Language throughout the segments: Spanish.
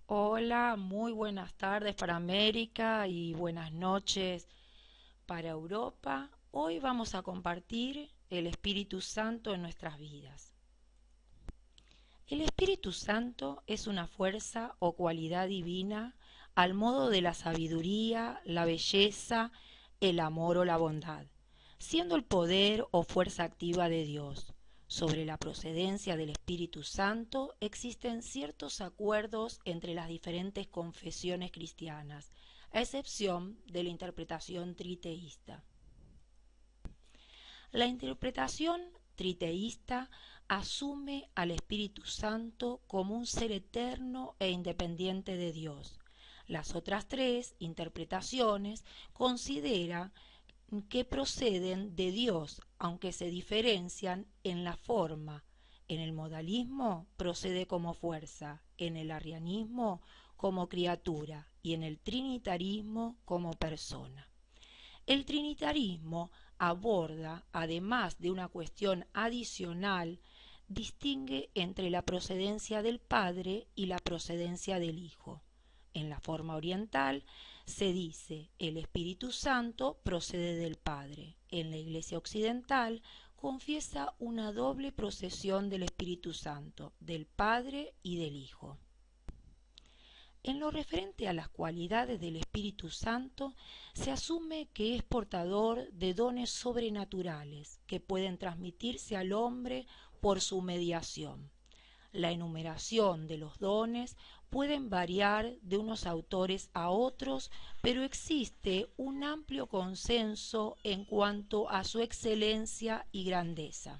Hola, muy buenas tardes para América y buenas noches para Europa. Hoy vamos a compartir el Espíritu Santo en nuestras vidas. El Espíritu Santo es una fuerza o cualidad divina al modo de la sabiduría, la belleza, el amor o la bondad, siendo el poder o fuerza activa de Dios. Sobre la procedencia del Espíritu Santo existen ciertos acuerdos entre las diferentes confesiones cristianas, a excepción de la interpretación triteísta. La interpretación triteísta asume al Espíritu Santo como un ser eterno e independiente de Dios. Las otras tres interpretaciones consideran que proceden de Dios, aunque se diferencian en la forma. En el modalismo procede como fuerza, en el arrianismo como criatura y en el trinitarismo como persona. El trinitarismo aborda, además de una cuestión adicional, distingue entre la procedencia del Padre y la procedencia del Hijo. En la forma oriental se dice el Espíritu Santo procede del Padre. En la Iglesia occidental confiesa una doble procesión del Espíritu Santo, del Padre y del Hijo. En lo referente a las cualidades del Espíritu Santo, se asume que es portador de dones sobrenaturales que pueden transmitirse al hombre por su mediación. La enumeración de los dones pueden variar de unos autores a otros, pero existe un amplio consenso en cuanto a su excelencia y grandeza.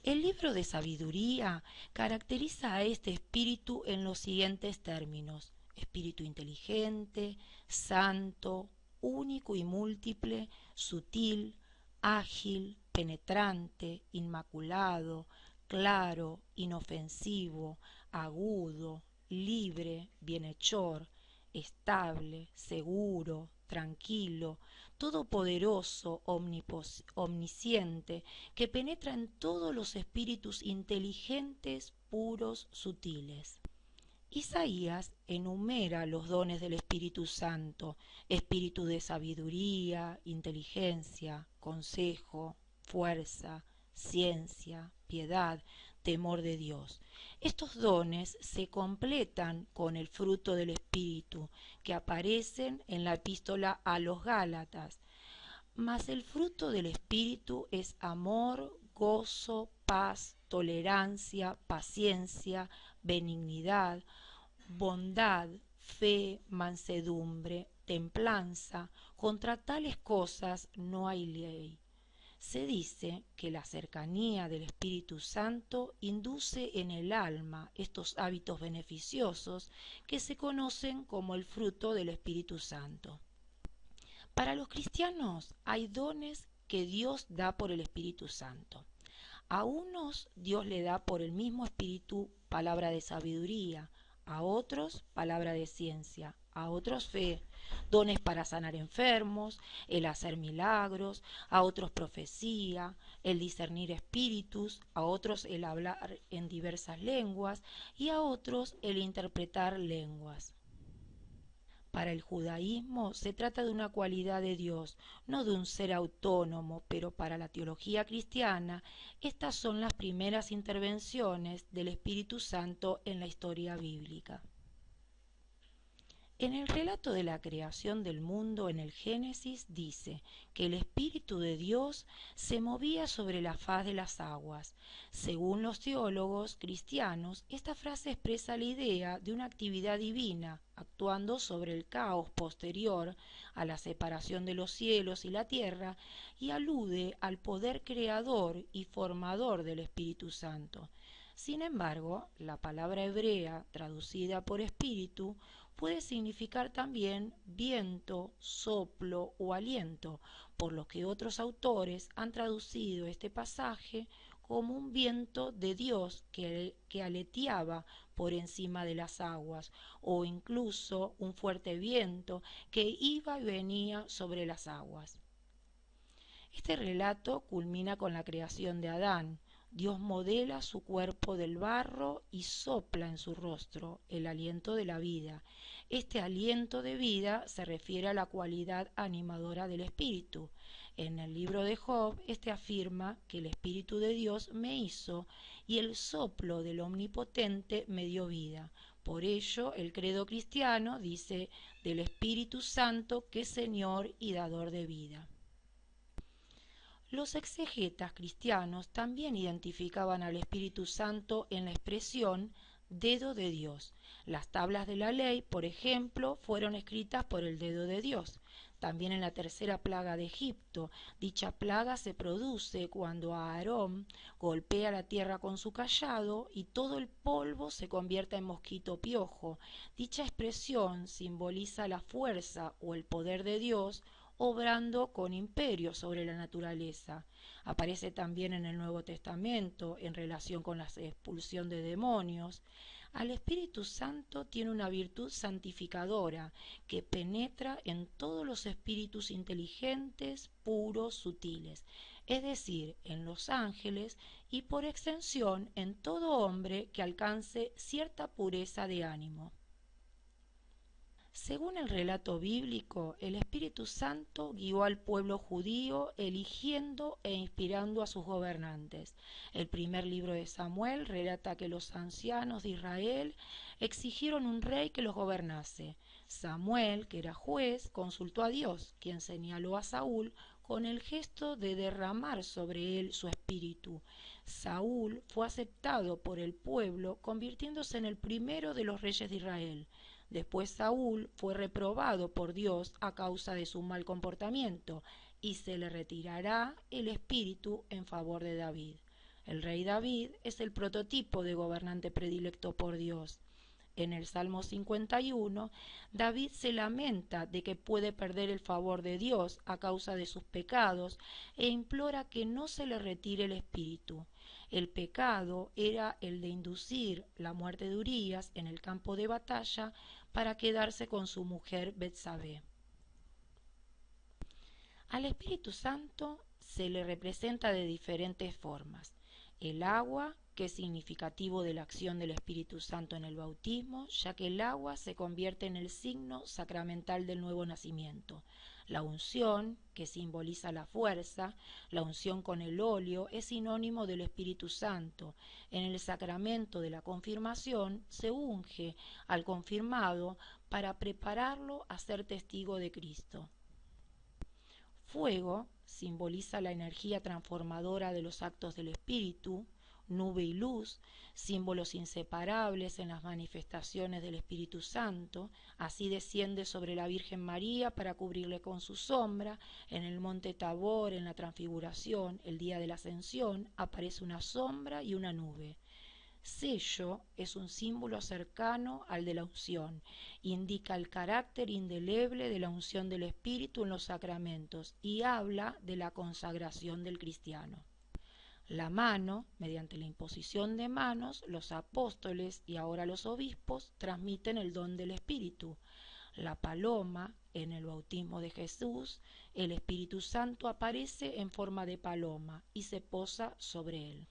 El libro de sabiduría caracteriza a este espíritu en los siguientes términos: espíritu inteligente, santo, único y múltiple, sutil, ágil, penetrante, inmaculado, claro, inofensivo, agudo, libre, bienhechor, estable, seguro, tranquilo, todopoderoso, omnisciente, que penetra en todos los espíritus inteligentes, puros, sutiles. Isaías enumera los dones del Espíritu Santo: espíritu de sabiduría, inteligencia, consejo, fuerza, ciencia, piedad, temor de Dios. Estos dones se completan con el fruto del Espíritu que aparecen en la epístola a los Gálatas. Mas el fruto del Espíritu es amor, gozo, paz, tolerancia, paciencia, benignidad, bondad, fe, mansedumbre, templanza. Contra tales cosas no hay ley. Se dice que la cercanía del Espíritu Santo induce en el alma estos hábitos beneficiosos que se conocen como el fruto del Espíritu Santo. Para los cristianos hay dones que Dios da por el Espíritu Santo. A unos Dios le da por el mismo Espíritu palabra de sabiduría, a otros palabra de ciencia, a otros fe, dones para sanar enfermos, el hacer milagros, a otros profecía, el discernir espíritus, a otros el hablar en diversas lenguas y a otros el interpretar lenguas. Para el judaísmo se trata de una cualidad de Dios, no de un ser autónomo, pero para la teología cristiana estas son las primeras intervenciones del Espíritu Santo en la historia bíblica. En el relato de la creación del mundo en el Génesis dice que el Espíritu de Dios se movía sobre la faz de las aguas. Según los teólogos cristianos, esta frase expresa la idea de una actividad divina actuando sobre el caos posterior a la separación de los cielos y la tierra y alude al poder creador y formador del Espíritu Santo. Sin embargo, la palabra hebrea traducida por espíritu puede significar también viento, soplo o aliento, por lo que otros autores han traducido este pasaje como un viento de Dios que aleteaba por encima de las aguas, o incluso un fuerte viento que iba y venía sobre las aguas. Este relato culmina con la creación de Adán, Dios modela su cuerpo del barro y sopla en su rostro el aliento de la vida. Este aliento de vida se refiere a la cualidad animadora del espíritu. En el libro de Job, este afirma que el Espíritu de Dios me hizo y el soplo del Omnipotente me dio vida. Por ello, el credo cristiano dice del Espíritu Santo que es Señor y dador de vida. Los exegetas cristianos también identificaban al Espíritu Santo en la expresión dedo de Dios. Las tablas de la ley, por ejemplo, fueron escritas por el dedo de Dios. También en la tercera plaga de Egipto, dicha plaga se produce cuando Aarón golpea la tierra con su cayado y todo el polvo se convierte en mosquito piojo. Dicha expresión simboliza la fuerza o el poder de Dios obrando con imperio sobre la naturaleza. Aparece también en el Nuevo Testamento en relación con la expulsión de demonios. Al Espíritu Santo tiene una virtud santificadora que penetra en todos los espíritus inteligentes, puros, sutiles, es decir, en los ángeles y por extensión en todo hombre que alcance cierta pureza de ánimo. Según el relato bíblico, el Espíritu Santo guió al pueblo judío eligiendo e inspirando a sus gobernantes. El primer libro de Samuel relata que los ancianos de Israel exigieron un rey que los gobernase. Samuel, que era juez, consultó a Dios, quien señaló a Saúl con el gesto de derramar sobre él su espíritu. Saúl fue aceptado por el pueblo, convirtiéndose en el primero de los reyes de Israel. Después Saúl fue reprobado por Dios a causa de su mal comportamiento y se le retirará el espíritu en favor de David. El rey David es el prototipo de gobernante predilecto por Dios. En el Salmo 51, David se lamenta de que puede perder el favor de Dios a causa de sus pecados e implora que no se le retire el espíritu. El pecado era el de inducir la muerte de Urías en el campo de batalla para quedarse con su mujer Betsabé. Al Espíritu Santo se le representa de diferentes formas. El agua, que es significativo de la acción del Espíritu Santo en el bautismo, ya que el agua se convierte en el signo sacramental del nuevo nacimiento. La unción, que simboliza la fuerza, la unción con el óleo es sinónimo del Espíritu Santo. En el sacramento de la confirmación se unge al confirmado para prepararlo a ser testigo de Cristo. Fuego simboliza la energía transformadora de los actos del Espíritu. Nube y luz, símbolos inseparables en las manifestaciones del Espíritu Santo. Así desciende sobre la Virgen María para cubrirle con su sombra. En el monte Tabor, en la Transfiguración, el día de la Ascensión, aparece una sombra y una nube. Sello es un símbolo cercano al de la unción. Indica el carácter indeleble de la unción del Espíritu en los sacramentos y habla de la consagración del cristiano. La mano, mediante la imposición de manos, los apóstoles y ahora los obispos transmiten el don del Espíritu. La paloma, en el bautismo de Jesús, el Espíritu Santo aparece en forma de paloma y se posa sobre él.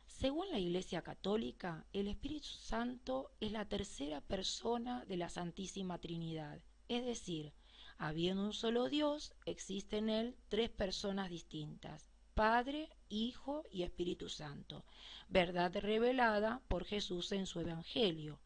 Según la Iglesia Católica, el Espíritu Santo es la tercera persona de la Santísima Trinidad, es decir, habiendo un solo Dios, existen en él tres personas distintas: Padre, Hijo y Espíritu Santo, verdad revelada por Jesús en su Evangelio.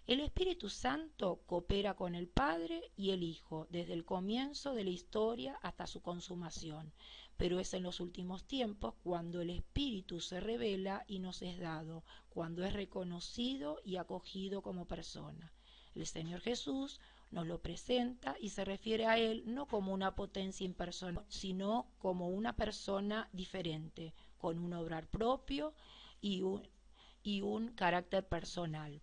El Espíritu Santo coopera con el Padre y el Hijo desde el comienzo de la historia hasta su consumación, pero es en los últimos tiempos cuando el Espíritu se revela y nos es dado, cuando es reconocido y acogido como persona. El Señor Jesús nos lo presenta y se refiere a él no como una potencia impersonal, sino como una persona diferente, con un obrar propio y un carácter personal.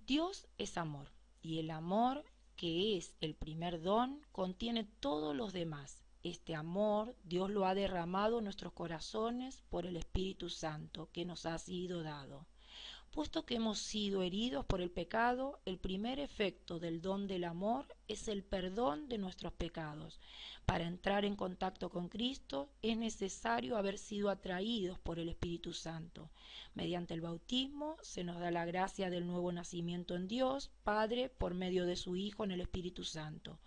Dios es amor, y el amor, que es el primer don, contiene todos los demás. Este amor Dios lo ha derramado en nuestros corazones por el Espíritu Santo que nos ha sido dado. Puesto que hemos sido heridos por el pecado, el primer efecto del don del amor es el perdón de nuestros pecados. Para entrar en contacto con Cristo es necesario haber sido atraídos por el Espíritu Santo. Mediante el bautismo se nos da la gracia del nuevo nacimiento en Dios, Padre, por medio de su Hijo en el Espíritu Santo.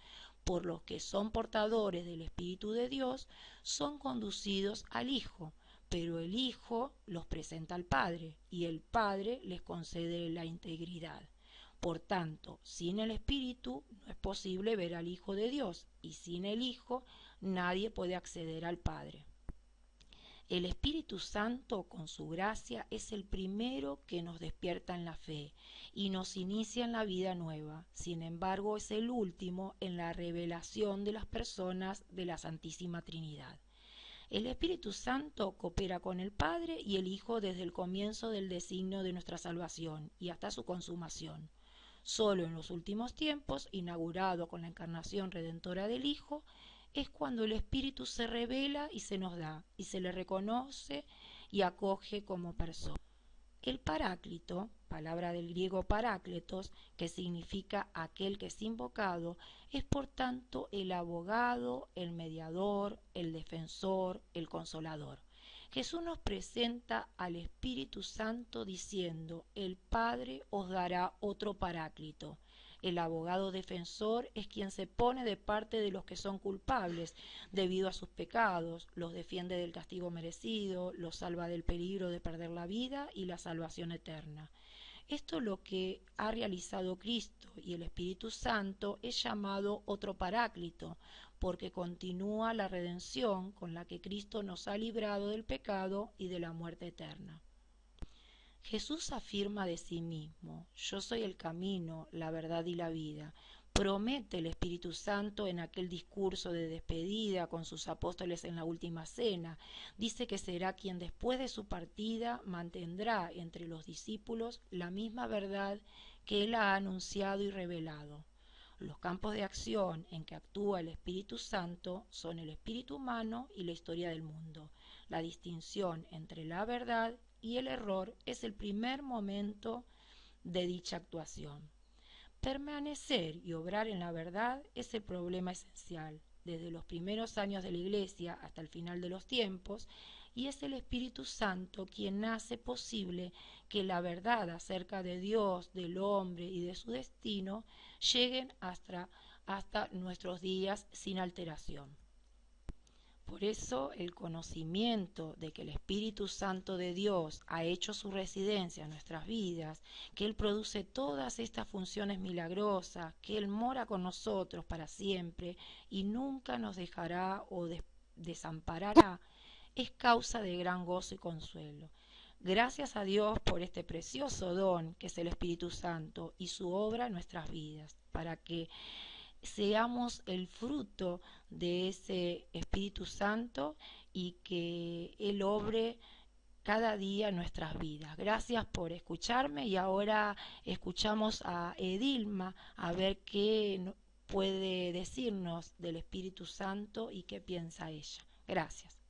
Por los que son portadores del Espíritu de Dios, son conducidos al Hijo, pero el Hijo los presenta al Padre y el Padre les concede la integridad. Por tanto, sin el Espíritu no es posible ver al Hijo de Dios, y sin el Hijo nadie puede acceder al Padre. El Espíritu Santo, con su gracia, es el primero que nos despierta en la fe y nos inicia en la vida nueva. Sin embargo, es el último en la revelación de las personas de la Santísima Trinidad. El Espíritu Santo coopera con el Padre y el Hijo desde el comienzo del designio de nuestra salvación y hasta su consumación. Solo en los últimos tiempos, inaugurado con la encarnación redentora del Hijo, es cuando el Espíritu se revela y se nos da, y se le reconoce y acoge como persona. El Paráclito, palabra del griego parácletos, que significa aquel que es invocado, es por tanto el abogado, el mediador, el defensor, el consolador. Jesús nos presenta al Espíritu Santo diciendo: el Padre os dará otro Paráclito. El abogado defensor es quien se pone de parte de los que son culpables debido a sus pecados, los defiende del castigo merecido, los salva del peligro de perder la vida y la salvación eterna. Esto es lo que ha realizado Cristo, y el Espíritu Santo es llamado otro Paráclito, porque continúa la redención con la que Cristo nos ha librado del pecado y de la muerte eterna. Jesús afirma de sí mismo: yo soy el camino, la verdad y la vida. Promete el Espíritu Santo en aquel discurso de despedida con sus apóstoles en la última cena. Dice que será quien después de su partida mantendrá entre los discípulos la misma verdad que él ha anunciado y revelado. Los campos de acción en que actúa el Espíritu Santo son el espíritu humano y la historia del mundo. La distinción entre la verdad y el error es el primer momento de dicha actuación. Permanecer y obrar en la verdad es el problema esencial, desde los primeros años de la Iglesia hasta el final de los tiempos, y es el Espíritu Santo quien hace posible que la verdad acerca de Dios, del hombre y de su destino lleguen hasta nuestros días sin alteración. Por eso el conocimiento de que el Espíritu Santo de Dios ha hecho su residencia en nuestras vidas, que Él produce todas estas funciones milagrosas, que Él mora con nosotros para siempre y nunca nos dejará o desamparará, es causa de gran gozo y consuelo. Gracias a Dios por este precioso don que es el Espíritu Santo y su obra en nuestras vidas, para que seamos el fruto de ese Espíritu Santo y que Él obre cada día en nuestras vidas. Gracias por escucharme, y ahora escuchamos a Edilma a ver qué puede decirnos del Espíritu Santo y qué piensa ella. Gracias.